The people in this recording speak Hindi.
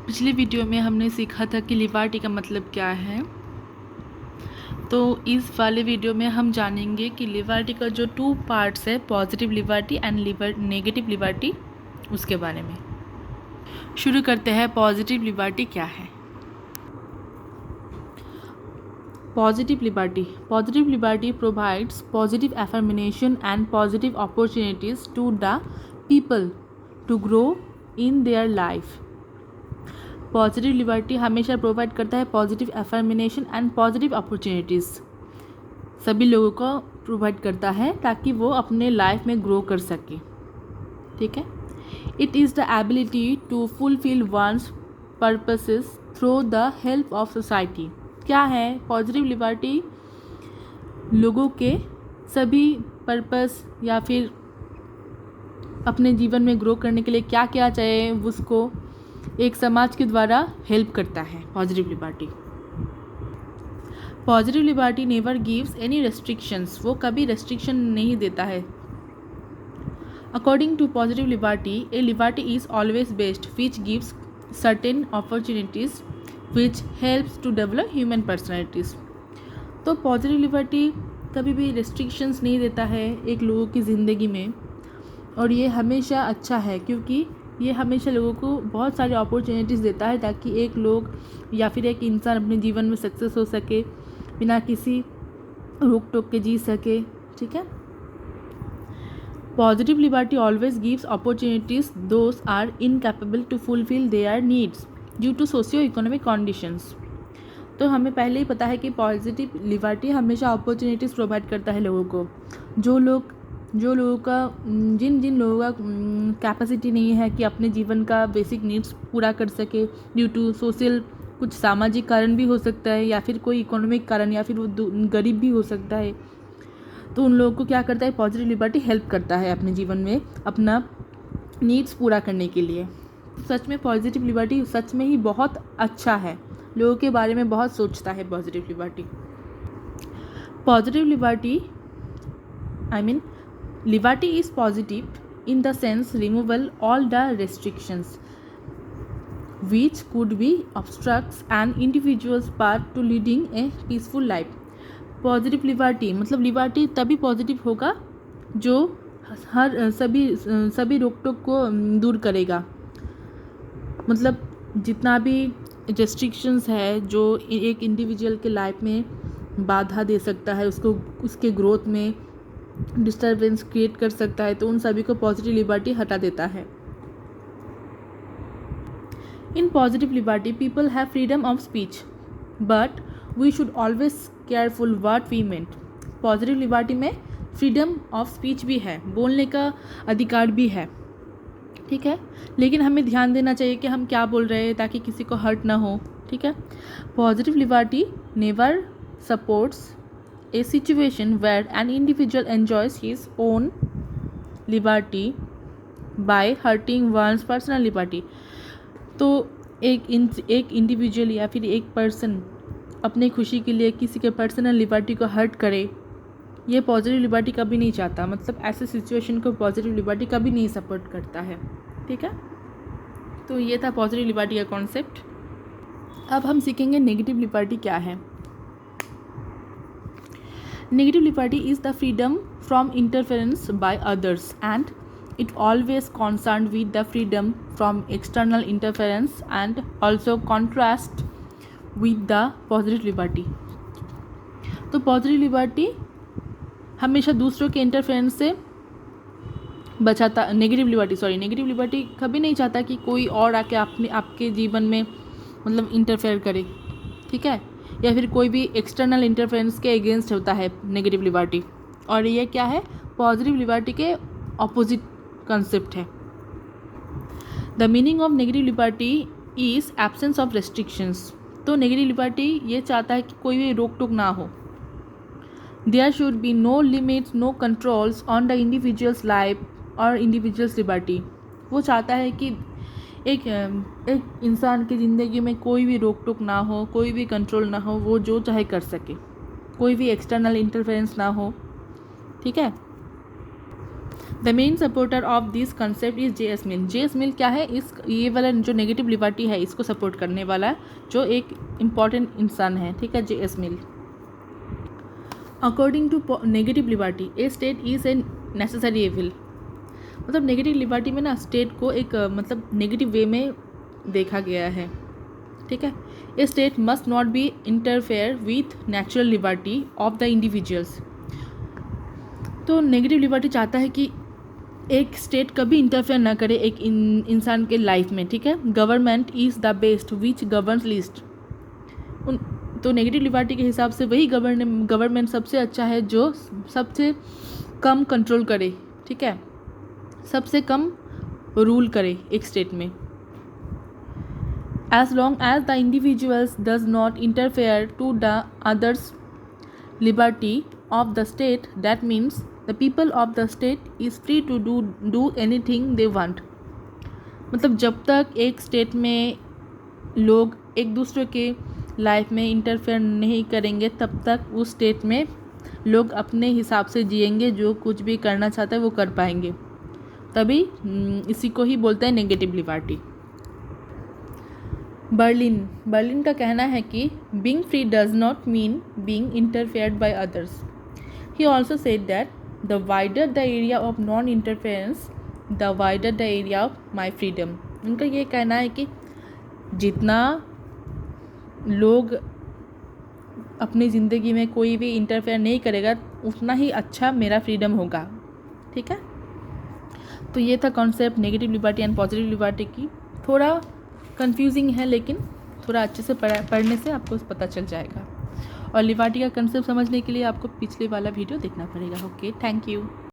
पिछले वीडियो में हमने सीखा था कि लिबर्टी का मतलब क्या है। तो इस वाले वीडियो में हम जानेंगे कि लिबर्टी का जो 2 पार्ट्स है, positive liberty and negative liberty, उसके बारे में। शुरू करते हैं, पॉजिटिव लिबर्टी क्या है। Positive liberty provides positive affirmation and positive opportunities to the people to grow in their life. Positive liberty हमेशा प्रोवाइड करता है positive affirmation and positive opportunities, सभी लोगों को प्रोवाइड करता है ताकि वो अपने लाइफ में ग्रो कर सके। ठीक है। It is the ability to fulfil one's purposes through the help of society. क्या है पॉजिटिव लिबर्टी? लोगों के सभी पर्पस या फिर अपने जीवन में ग्रो करने के लिए क्या क्या चाहिए उसको एक समाज के द्वारा हेल्प करता है positive liberty. Positive liberty never gives any restrictions, वो कभी रेस्ट्रिक्शन नहीं देता है। According to positive liberty, a liberty is always best which gives certain opportunities which helps to develop human personalities. तो पॉजिटिव लिबर्टी कभी भी रेस्ट्रिक्शंस नहीं देता है एक लोगों की ज़िंदगी में, और ये हमेशा अच्छा है क्योंकि ये हमेशा लोगों को बहुत सारी अपॉर्चुनिटीज़ देता है ताकि एक लोग या फिर एक इंसान अपने जीवन में सक्सेस हो सके, बिना किसी रोक टोक के जी सके। ठीक है। Positive liberty always gives opportunities those are incapable to fulfil their needs due to socio economic conditions. तो हमें पहले ही पता है कि पॉजिटिव लिबर्टी हमेशा अपॉर्चुनिटीज़ प्रोवाइड करता है लोगों को। जो लोगों का जिन लोगों का कैपेसिटी नहीं है कि अपने जीवन का बेसिक नीड्स पूरा कर सके ड्यू टू सोशल, कुछ सामाजिक कारण भी हो सकता है या फिर कोई इकोनॉमिक कारण, या फिर वो गरीब भी हो सकता है, तो उन लोगों को क्या करता है पॉजिटिव लिबर्टी हेल्प करता है अपने जीवन में अपना नीड्स पूरा करने के लिए। सच में पॉजिटिव लिबर्टी सच में ही बहुत अच्छा है, लोगों के बारे में बहुत सोचता है positive liberty. Positive liberty Liberty is positive in the sense removal all the restrictions which could be obstructs an individual's path to leading a peaceful life. Positive liberty मतलब लिबर्टी तभी पॉजिटिव होगा जो हर सभी रोक टोक को दूर करेगा। मतलब जितना भी रेस्ट्रिक्शंस है जो एक इंडिविजुअल के लाइफ में बाधा दे सकता है, उसको उसके ग्रोथ में डिस्टर्बेंस क्रिएट कर सकता है, तो उन सभी को पॉजिटिव लिबर्टी हटा देता है। In positive liberty people have freedom of speech but we should always careful what we meant. Positive liberty में फ्रीडम ऑफ स्पीच भी है, बोलने का अधिकार भी है। ठीक है, लेकिन हमें ध्यान देना चाहिए कि हम क्या बोल रहे हैं ताकि किसी को हर्ट ना हो। ठीक है। Positive liberty never supports a situation where an individual enjoys his own liberty by hurting one's personal liberty। तो एक इंडिविजुअल या फिर एक पर्सन अपने खुशी के लिए किसी के पर्सनल लिबर्टी को हर्ट करे, ये पॉजिटिव लिबर्टी कभी नहीं चाहता। मतलब ऐसे सिचुएशन को पॉजिटिव लिबर्टी कभी नहीं सपोर्ट करता है। ठीक है। तो ये था पॉजिटिव लिबर्टी का कॉन्सेप्ट। अब हम सीखेंगे नेगेटिव लिबर्टी क्या है। Negative liberty is the freedom from interference by others and it always concerned with the freedom from external interference and also contrast with the positive liberty। तो पॉजिटिव लिबर्टी हमेशा दूसरों के इंटरफेरेंस से बचाता। नेगेटिव लिबर्टी कभी नहीं चाहता कि कोई और आके आपके जीवन में मतलब इंटरफेयर करे। ठीक है। या फिर कोई भी एक्सटर्नल इंटरफेरेंस के अगेंस्ट होता है नेगेटिव लिबर्टी, और ये क्या है पॉजिटिव लिबर्टी के ऑपोजिट कंसेप्ट है। The meaning of negative liberty is absence of restrictions. तो नेगेटिव लिबर्टी ये चाहता है कि कोई भी रोक टोक ना हो। There should be no limits no controls on the individual's life और इंडिविजुअल्स लिबर्टी। वो चाहता है कि एक इंसान की ज़िंदगी में कोई भी रोक टोक ना हो, कोई भी कंट्रोल ना हो, वो जो चाहे कर सके, कोई भी एक्सटर्नल इंटरफेरेंस ना हो। ठीक है। The main supporter of this concept is J S Mill. J S Mill क्या है, इस ये वाला जो नेगेटिव लिबर्टी है इसको सपोर्ट करने वाला, जो एक इम्पॉर्टेंट इंसान है, ठीक है, J S Mill. According to negative liberty a state is a necessary evil. मतलब नेगेटिव लिबर्टी में ना स्टेट को एक मतलब नेगेटिव वे में देखा गया है, ठीक है। A state must not be interfere with natural liberty of the individuals. तो नेगेटिव लिबर्टी चाहता है कि एक स्टेट कभी इंटरफेयर ना करे एक इंसान के लाइफ में, ठीक है। Government is the best which governs least. तो नेगेटिव लिबर्टी के हिसाब से वही गवर्नमेंट सबसे अच्छा है जो सबसे कम कंट्रोल करे, ठीक है, सबसे कम रूल करे एक स्टेट में। As long as the individuals does not interfere to the others liberty of the state, that means the people of the state is free to do anything they want. मतलब जब तक एक स्टेट में लोग एक दूसरे के लाइफ में इंटरफेयर नहीं करेंगे तब तक उस स्टेट में लोग अपने हिसाब से जिएंगे, जो कुछ भी करना चाहता है वो कर पाएंगे। तभी इसी को ही बोलते हैं नेगेटिव लिबर्टी। बर्लिन का कहना है कि being free does not mean being interfered by others. He also said that the wider the area of non interference the wider the area of my freedom. उनका ये कहना है कि जितना लोग अपनी ज़िंदगी में कोई भी इंटरफेयर नहीं करेगा उतना ही अच्छा मेरा फ्रीडम होगा, ठीक है। तो ये था concept negative liberty and positive liberty की। थोड़ा कंफ्यूजिंग है लेकिन थोड़ा अच्छे से पढ़ने से आपको पता चल जाएगा। और लिबर्टी का कंसेप्ट समझने के लिए आपको पिछले वाला वीडियो देखना पड़ेगा। Okay, thank you.